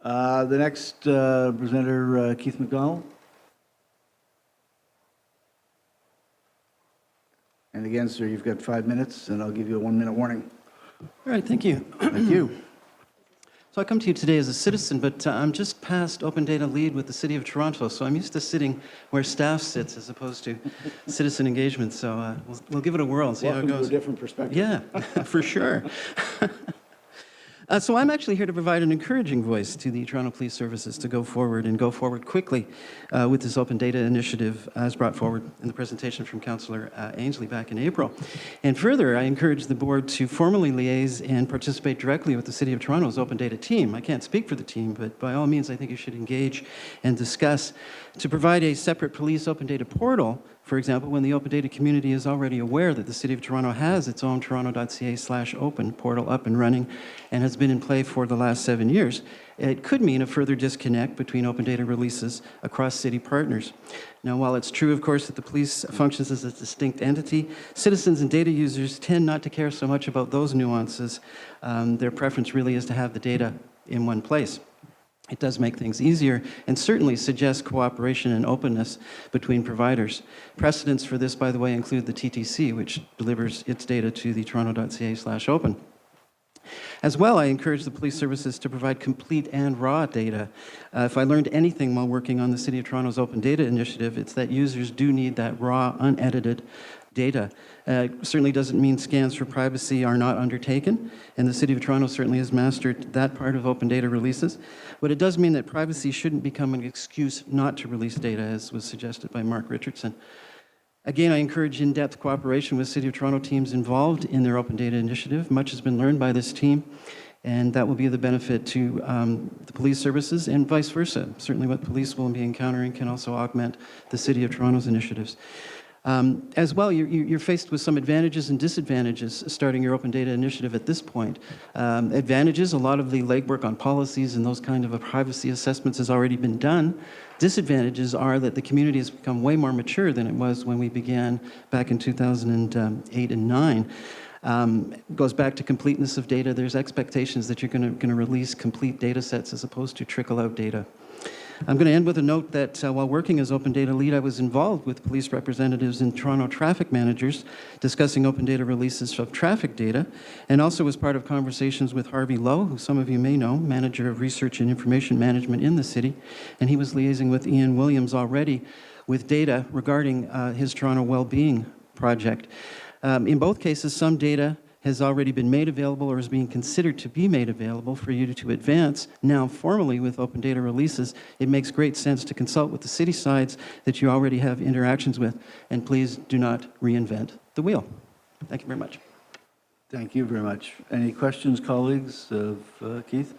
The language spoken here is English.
The next presenter, Keith McDonald. And again, sir, you've got 5 minutes, and I'll give you a 1-minute warning. All right, thank you. Thank you. So I come to you today as a citizen, but I'm just past Open Data Lead with the City of Toronto, so I'm used to sitting where staff sits as opposed to citizen engagement. So we'll give it a whirl and see how it goes. Welcome to a different perspective. Yeah, for sure. So I'm actually here to provide an encouraging voice to the Toronto Police Services to go forward and go forward quickly with this open data initiative as brought forward in the presentation from Councillor Ainsley back in April. And further, I encourage the board to formally liaise and participate directly with the City of Toronto's open data team. I can't speak for the team, but by all means, I think you should engage and discuss to provide a separate police open data portal, for example, when the open data community is already aware that the City of Toronto has its own toronto.ca/open portal up and running and has been in play for the last 7 years. It could mean a further disconnect between open data releases across city partners. Now, while it's true, of course, that the police functions as a distinct entity, citizens and data users tend not to care so much about those nuances. Their preference really is to have the data in one place. It does make things easier and certainly suggests cooperation and openness between providers. Precedents for this, by the way, include the TTC, which delivers its data to the toronto.ca/open. As well, I encourage the police services to provide complete and raw data. If I learned anything while working on the City of Toronto's Open Data Initiative, it's that users do need that raw, unedited data. Certainly doesn't mean scans for privacy are not undertaken, and the City of Toronto certainly has mastered that part of open data releases. But it does mean that privacy shouldn't become an excuse not to release data, as was suggested by Mark Richardson. Again, I encourage in-depth cooperation with City of Toronto teams involved in their open data initiative. Much has been learned by this team, and that will be of the benefit to the police services and vice versa. Certainly what police will be encountering can also augment the City of Toronto's initiatives. As well, you're faced with some advantages and disadvantages starting your open data initiative at this point. Advantages, a lot of the legwork on policies and those kind of privacy assessments has already been done. Disadvantages are that the community has become way more mature than it was when we began back in 2008 and 9. It goes back to completeness of data. There's expectations that you're going to release complete data sets as opposed to trickle out data. I'm going to end with a note that while working as Open Data Lead, I was involved with police representatives and Toronto traffic managers discussing open data releases of traffic data, and also was part of conversations with Harvey Lowe, who some of you may know, Manager of Research and Information Management in the city, and he was liaising with Ian Williams already with data regarding his Toronto Wellbeing project. In both cases, some data has already been made available or is being considered to be made available for you to advance. Now, formally with open data releases, it makes great sense to consult with the city sides that you already have interactions with, and please do not reinvent the wheel. Thank you very much. Thank you very much. Any questions, colleagues, of Keith?